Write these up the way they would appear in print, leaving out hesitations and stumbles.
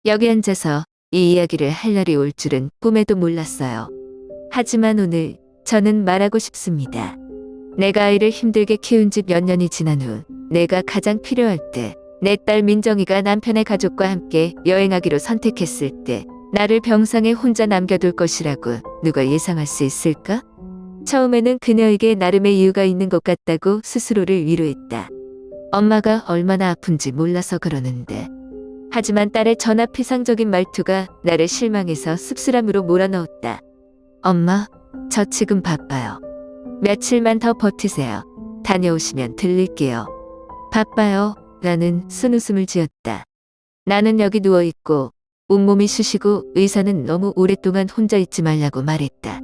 여기 앉아서 이 이야기를 할 날이 올 줄은 꿈에도 몰랐어요. 하지만 오늘 저는 말하고 싶습니다. 내가 아이를 힘들게 키운 지 몇 년이 지난 후 내가 가장 필요할 때 내 딸 민정이가 남편의 가족과 함께 여행하기로 선택했을 때 나를 병상에 혼자 남겨둘 것이라고 누가 예상할 수 있을까? 처음에는 그녀에게 나름의 이유가 있는 것 같다고 스스로를 위로했다. 엄마가 얼마나 아픈지 몰라서 그러는데. 하지만 딸의 전화피상적인 말투가 나를 실망해서 씁쓸함으로 몰아넣었다. 엄마, 저 지금 바빠요. 며칠만 더 버티세요. 다녀오시면 들릴게요. 바빠요. 라는 쓴웃음을 지었다. 나는 여기 누워있고 온몸이 쑤시고 의사는 너무 오랫동안 혼자 있지 말라고 말했다.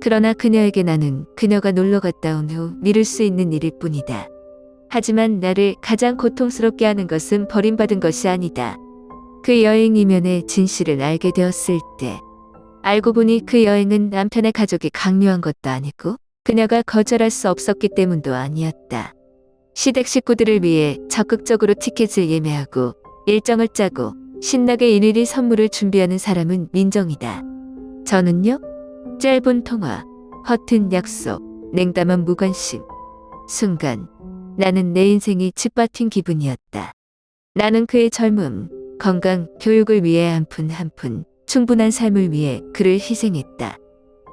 그러나 그녀에게 나는 그녀가 놀러 갔다 온 후 미룰 수 있는 일일 뿐이다. 하지만 나를 가장 고통스럽게 하는 것은 버림받은 것이 아니다. 그 여행 이면의 진실을 알게 되었을 때 알고 보니 그 여행은 남편의 가족이 강요한 것도 아니고 그녀가 거절할 수 없었기 때문도 아니었다. 시댁 식구들을 위해 적극적으로 티켓을 예매하고 일정을 짜고 신나게 일일이 선물을 준비하는 사람은 민정이다. 저는요? 짧은 통화, 허튼 약속, 냉담한 무관심. 순간 나는 내 인생이 짓밟힌 기분이었다. 나는 그의 젊음, 건강, 교육을 위해 한 푼 한 푼 충분한 삶을 위해 그를 희생했다.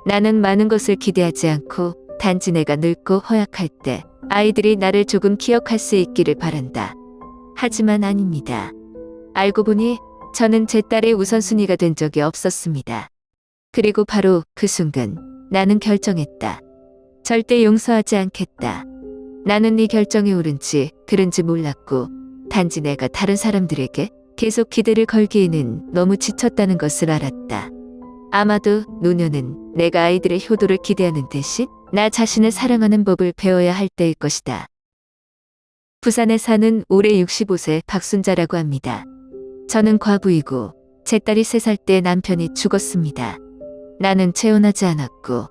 나는 많은 것을 기대하지 않고 단지 내가 늙고 허약할 때 아이들이 나를 조금 기억할 수 있기를 바란다. 하지만 아닙니다. 알고 보니 저는 제 딸의 우선순위가 된 적이 없었습니다. 그리고 바로 그 순간 나는 결정했다. 절대 용서하지 않겠다. 나는 이 결정이 옳은지 그른지 몰랐고 단지 내가 다른 사람들에게 계속 기대를 걸기에는 너무 지쳤다는 것을 알았다. 아마도 노년은 내가 아이들의 효도를 기대하는 대신 나 자신을 사랑하는 법을 배워야 할 때일 것이다. 부산에 사는 올해 65세 박순자라고 합니다. 저는 과부이고 제 딸이 3살 때 남편이 죽었습니다. 나는 재혼하지 않았고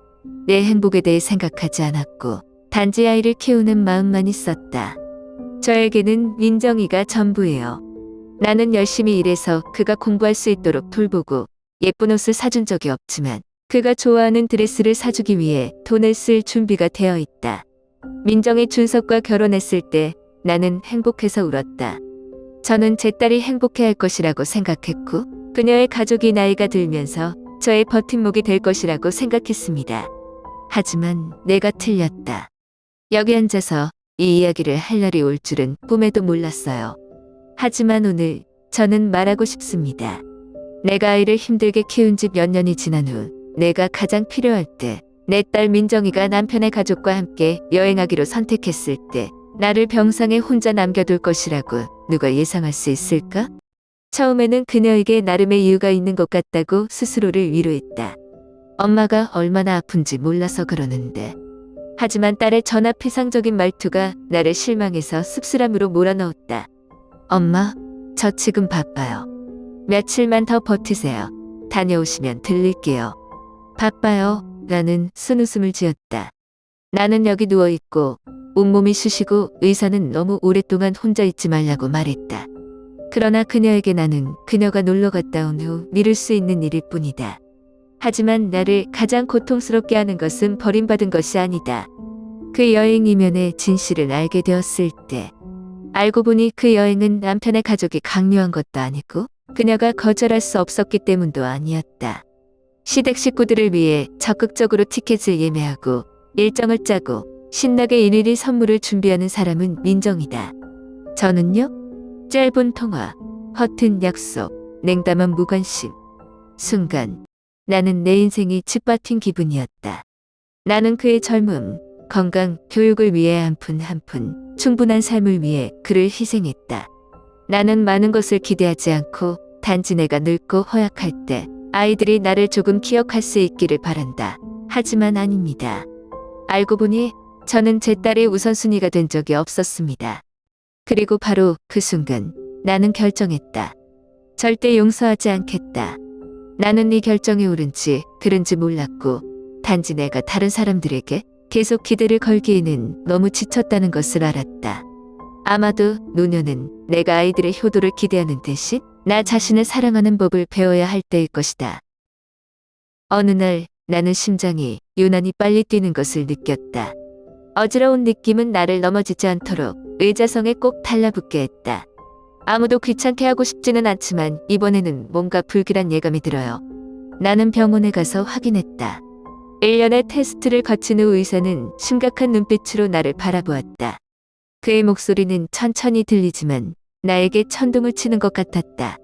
내 행복에 대해 생각하지 않았고 단지 아이를 키우는 마음만 있었다. 저에게는 민정이가 전부예요. 나는 열심히 일해서 그가 공부할 수 있도록 돌보고 예쁜 옷을 사준 적이 없지만 그가 좋아하는 드레스를 사주기 위해 돈을 쓸 준비가 되어 있다. 민정이 준석과 결혼했을 때 나는 행복해서 울었다. 저는 제 딸이 행복해할 것이라고 생각했고 그녀의 가족이 나이가 들면서 저의 버팀목이 될 것이라고 생각했습니다. 하지만 내가 틀렸다. 여기 앉아서 이 이야기를 할 날이 올 줄은 꿈에도 몰랐어요. 하지만 오늘 저는 말하고 싶습니다. 내가 아이를 힘들게 키운 지 몇 년이 지난 후 내가 가장 필요할 때 내 딸 민정이가 남편의 가족과 함께 여행하기로 선택했을 때 나를 병상에 혼자 남겨둘 것이라고 누가 예상할 수 있을까? 처음에는 그녀에게 나름의 이유가 있는 것 같다고 스스로를 위로했다. 엄마가 얼마나 아픈지 몰라서 그러는데. 하지만 딸의 전화피상적인 말투가 나를 실망해서 씁쓸함으로 몰아넣었다. 엄마, 저 지금 바빠요. 며칠만 더 버티세요. 다녀오시면 들릴게요. 바빠요. 라는 쓴웃음을 지었다. 나는 여기 누워있고 온몸이 쑤시고 의사는 너무 오랫동안 혼자 있지 말라고 말했다. 그러나 그녀에게 나는 그녀가 놀러 갔다 온 후 미룰 수 있는 일일 뿐이다. 하지만 나를 가장 고통스럽게 하는 것은 버림받은 것이 아니다. 그 여행 이면의 진실을 알게 되었을 때 알고 보니 그 여행은 남편의 가족이 강요한 것도 아니고 그녀가 거절할 수 없었기 때문도 아니었다. 시댁 식구들을 위해 적극적으로 티켓을 예매하고 일정을 짜고 신나게 일일이 선물을 준비하는 사람은 민정이다. 저는요? 짧은 통화, 허튼 약속, 냉담한 무관심. 순간 나는 내 인생이 짓밟힌 기분이었다. 나는 그의 젊음, 건강, 교육을 위해 한 푼 한 푼 충분한 삶을 위해 그를 희생했다. 나는 많은 것을 기대하지 않고 단지 내가 늙고 허약할 때 아이들이 나를 조금 기억할 수 있기를 바란다. 하지만 아닙니다. 알고 보니 저는 제 딸의 우선순위가 된 적이 없었습니다. 그리고 바로 그 순간 나는 결정했다. 절대 용서하지 않겠다. 나는 이 결정이 옳은지 그른지 몰랐고 단지 내가 다른 사람들에게 계속 기대를 걸기에는 너무 지쳤다는 것을 알았다. 아마도 노년은 내가 아이들의 효도를 기대하는 대신 나 자신을 사랑하는 법을 배워야 할 때일 것이다. 어느 날 나는 심장이 유난히 빨리 뛰는 것을 느꼈다. 어지러운 느낌은 나를 넘어지지 않도록 의자성에 꼭 달라붙게 했다. 아무도 귀찮게 하고 싶지는 않지만 이번에는 뭔가 불길한 예감이 들어요. 나는 병원에 가서 확인했다. 1년의 테스트를 거친 후 의사는 심각한 눈빛으로 나를 바라보았다. 그의 목소리는 천천히 들리지만 나에게 천둥을 치는 것 같았다.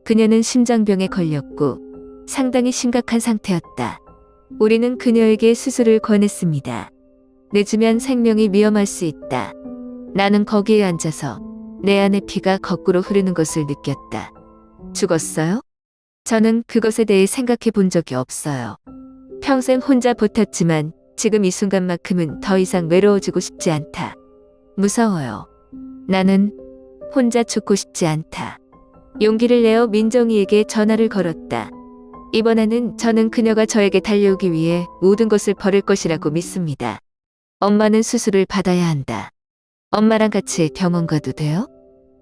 그녀는 심장병에 걸렸고 상당히 심각한 상태였다. 우리는 그녀에게 수술을 권했습니다. 늦으면 생명이 위험할 수 있다. 나는 거기에 앉아서 내 안의 피가 거꾸로 흐르는 것을 느꼈다. 죽었어요? 저는 그것에 대해 생각해 본 적이 없어요. 평생 혼자 버텼지만 지금 이 순간만큼은 더 이상 외로워지고 싶지 않다. 무서워요. 나는 혼자 죽고 싶지 않다. 용기를 내어 민정이에게 전화를 걸었다. 이번에는 저는 그녀가 저에게 달려오기 위해 모든 것을 버릴 것이라고 믿습니다. 엄마는 수술을 받아야 한다. 엄마랑 같이 병원 가도 돼요?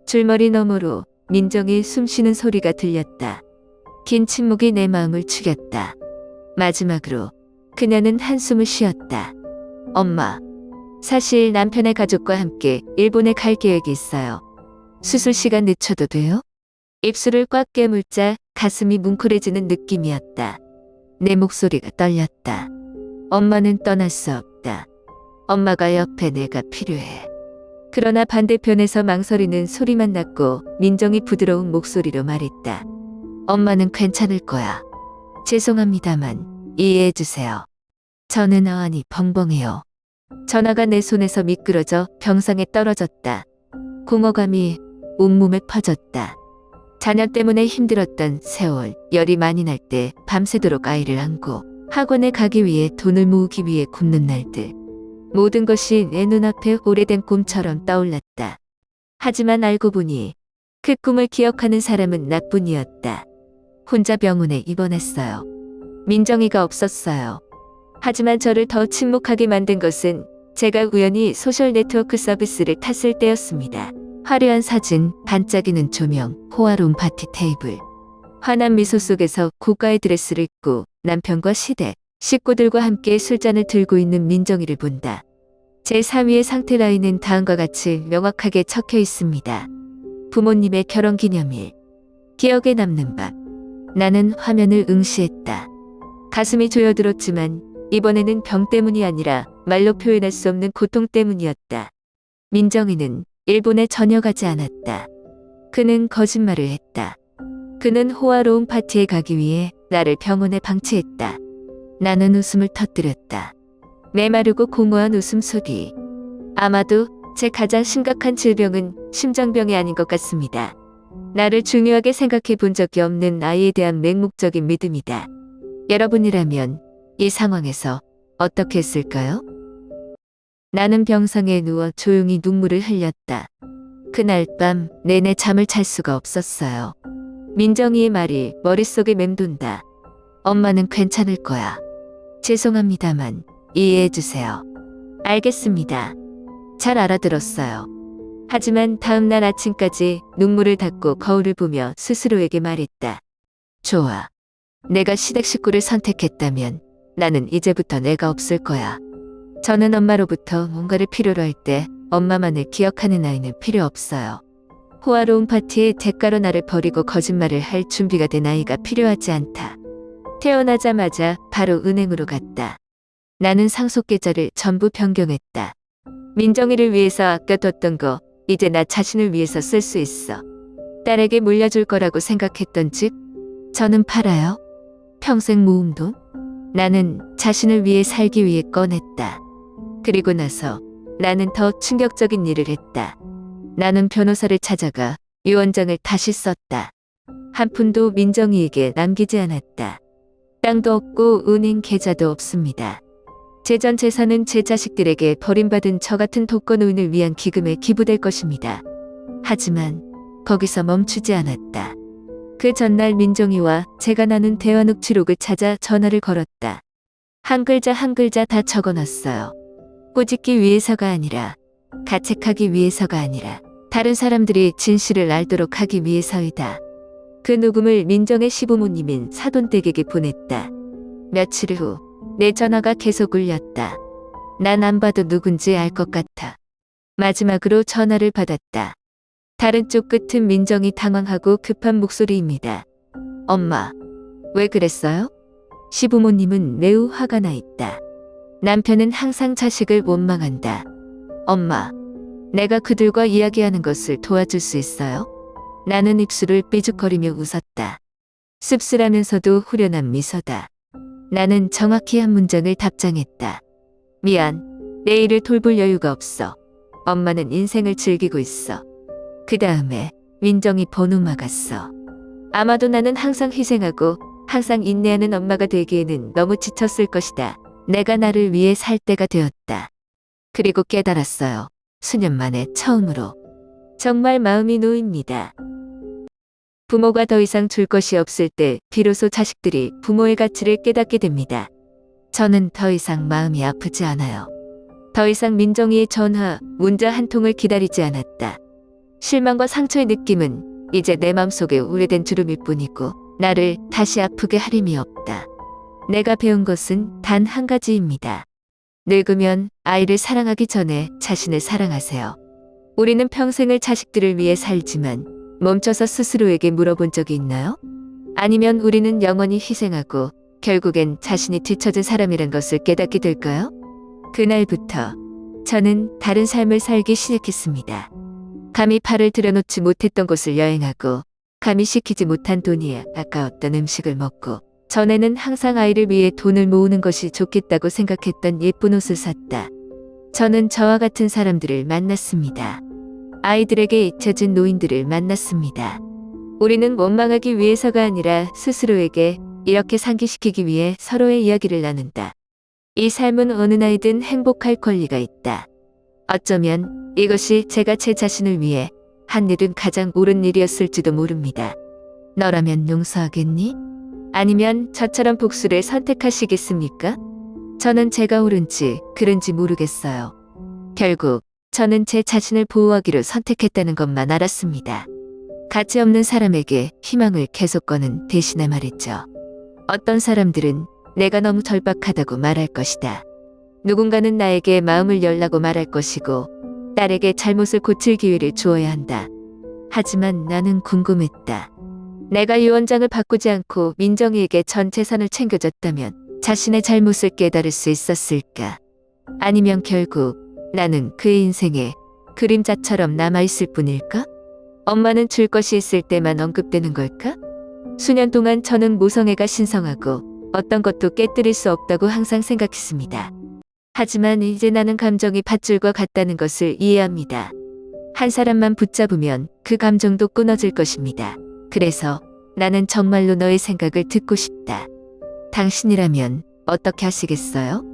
줄머리 너머로 민정이 숨쉬는 소리가 들렸다. 긴 침묵이 내 마음을 죽였다. 마지막으로 그녀는 한숨을 쉬었다. 엄마, 사실 남편의 가족과 함께 일본에 갈 계획이 있어요. 수술 시간 늦춰도 돼요? 입술을 꽉 깨물자 가슴이 뭉클해지는 느낌이었다. 내 목소리가 떨렸다. 엄마는 떠날 수 없다. 엄마가 옆에 내가 필요해. 그러나 반대편에서 망설이는 소리만 났고 민정이 부드러운 목소리로 말했다. 엄마는 괜찮을 거야. 죄송합니다만 이해해 주세요. 저는 어안이 벙벙해요. 전화가 내 손에서 미끄러져 병상에 떨어졌다. 공허감이 온몸에 퍼졌다. 자녀 때문에 힘들었던 세월, 열이 많이 날 때 밤새도록 아이를 안고 학원에 가기 위해 돈을 모으기 위해 굶는 날들. 모든 것이 내 눈앞에 오래된 꿈처럼 떠올랐다. 하지만 알고 보니 그 꿈을 기억하는 사람은 나뿐이었다. 혼자 병원에 입원했어요. 민정이가 없었어요. 하지만 저를 더 침묵하게 만든 것은 제가 우연히 소셜 네트워크 서비스를 탔을 때였습니다. 화려한 사진, 반짝이는 조명, 호화로운 파티 테이블. 환한 미소 속에서 고가의 드레스를 입고 남편과 시댁, 식구들과 함께 술잔을 들고 있는 민정이를 본다. 제 4위의 상태 라인은 다음과 같이 명확하게 적혀 있습니다. 부모님의 결혼기념일. 기억에 남는 밤. 나는 화면을 응시했다. 가슴이 조여들었지만 이번에는 병 때문이 아니라 말로 표현할 수 없는 고통 때문이었다. 민정이는 일본에 전혀 가지 않았다. 그는 거짓말을 했다. 그는 호화로운 파티에 가기 위해 나를 병원에 방치했다. 나는 웃음을 터뜨렸다. 메마르고 공허한 웃음소리. 아마도 제 가장 심각한 질병은 심장병이 아닌 것 같습니다. 나를 중요하게 생각해 본 적이 없는 아이에 대한 맹목적인 믿음이다. 여러분이라면 이 상황에서 어떻게 했을까요? 나는 병상에 누워 조용히 눈물을 흘렸다. 그날 밤 내내 잠을 잘 수가 없었어요. 민정이의 말이 머릿속에 맴돈다. 엄마는 괜찮을 거야. 죄송합니다만 이해해 주세요. 알겠습니다. 잘 알아들었어요. 하지만 다음 날 아침까지 눈물을 닦고 거울을 보며 스스로에게 말했다. 좋아. 내가 시댁 식구를 선택했다면 나는 이제부터 내가 없을 거야. 저는 엄마로부터 뭔가를 필요로 할 때 엄마만을 기억하는 아이는 필요 없어요. 호화로운 파티에 대가로 나를 버리고 거짓말을 할 준비가 된 아이가 필요하지 않다. 태어나자마자 바로 은행으로 갔다. 나는 상속계좌를 전부 변경했다. 민정이를 위해서 아껴뒀던 거 이제 나 자신을 위해서 쓸 수 있어. 딸에게 물려줄 거라고 생각했던 집 저는 팔아요. 평생 모은 돈? 나는 자신을 위해 살기 위해 꺼냈다. 그리고 나서 나는 더 충격적인 일을 했다. 나는 변호사를 찾아가 유언장을 다시 썼다. 한 푼도 민정이에게 남기지 않았다. 땅도 없고 은행 계좌도 없습니다. 제 전 재산은 제 자식들에게 버림받은 저 같은 독거노인을 위한 기금에 기부될 것입니다. 하지만 거기서 멈추지 않았다. 그 전날 민정이와 제가 나눈 대화 녹취록을 찾아 전화를 걸었다. 한 글자 한 글자 다 적어놨어요. 꾸짖기 위해서가 아니라, 가책하기 위해서가 아니라, 다른 사람들이 진실을 알도록 하기 위해서이다. 그 녹음을 민정의 시부모님인 사돈댁에게 보냈다. 며칠 후 내 전화가 계속 울렸다. 난 안 봐도 누군지 알 것 같아. 마지막으로 전화를 받았다. 다른 쪽 끝은 민정이 당황하고 급한 목소리입니다. 엄마, 왜 그랬어요? 시부모님은 매우 화가 나 있다. 남편은 항상 자식을 원망한다. 엄마, 내가 그들과 이야기하는 것을 도와줄 수 있어요? 나는 입술을 삐죽거리며 웃었다. 씁쓸하면서도 후련한 미소다. 나는 정확히 한 문장을 답장했다. 미안, 내 일을 돌볼 여유가 없어. 엄마는 인생을 즐기고 있어. 그 다음에 민정이 번호 막았어. 아마도 나는 항상 희생하고 항상 인내하는 엄마가 되기에는 너무 지쳤을 것이다. 내가 나를 위해 살 때가 되었다. 그리고 깨달았어요. 수년 만에 처음으로. 정말 마음이 놓입니다. 부모가 더 이상 줄 것이 없을 때 비로소 자식들이 부모의 가치를 깨닫게 됩니다. 저는 더 이상 마음이 아프지 않아요. 더 이상 민정이의 전화, 문자 한 통을 기다리지 않았다. 실망과 상처의 느낌은 이제 내 맘속에 오래된 주름일 뿐이고 나를 다시 아프게 할 힘이 없다. 내가 배운 것은 단 한 가지입니다. 늙으면 아이를 사랑하기 전에 자신을 사랑하세요. 우리는 평생을 자식들을 위해 살지만 멈춰서 스스로에게 물어본 적이 있나요? 아니면 우리는 영원히 희생하고 결국엔 자신이 뒤처진 사람이란 것을 깨닫게 될까요? 그날부터 저는 다른 삶을 살기 시작했습니다. 감히 팔을 들여놓지 못했던 곳을 여행하고 감히 시키지 못한 돈이 아까웠던 음식을 먹고 전에는 항상 아이를 위해 돈을 모으는 것이 좋겠다고 생각했던 예쁜 옷을 샀다. 저는 저와 같은 사람들을 만났습니다. 아이들에게 잊혀진 노인들을 만났습니다. 우리는 원망하기 위해서가 아니라 스스로에게 이렇게 상기시키기 위해 서로의 이야기를 나눈다. 이 삶은 어느 나이든 행복할 권리가 있다. 어쩌면 이것이 제가 제 자신을 위해 한 일은 가장 옳은 일이었을지도 모릅니다. 너라면 용서하겠니? 아니면 저처럼 복수를 선택하시겠습니까? 저는 제가 옳은지 그른지 모르겠어요. 결국 저는 제 자신을 보호하기로 선택했다는 것만 알았습니다. 가치 없는 사람에게 희망을 계속 거는 대신에 말이죠. 어떤 사람들은 내가 너무 절박하다고 말할 것이다. 누군가는 나에게 마음을 열라고 말할 것이고 딸에게 잘못을 고칠 기회를 주어야 한다. 하지만 나는 궁금했다. 내가 유언장을 바꾸지 않고 민정이에게 전 재산을 챙겨줬다면 자신의 잘못을 깨달을 수 있었을까? 아니면 결국 나는 그의 인생에 그림자처럼 남아있을 뿐일까? 엄마는 줄 것이 있을 때만 언급되는 걸까? 수년 동안 저는 모성애가 신성하고 어떤 것도 깨뜨릴 수 없다고 항상 생각했습니다. 하지만 이제 나는 감정이 밧줄과 같다는 것을 이해합니다. 한 사람만 붙잡으면 그 감정도 끊어질 것입니다. 그래서 나는 정말로 너의 생각을 듣고 싶다. 당신이라면 어떻게 하시겠어요?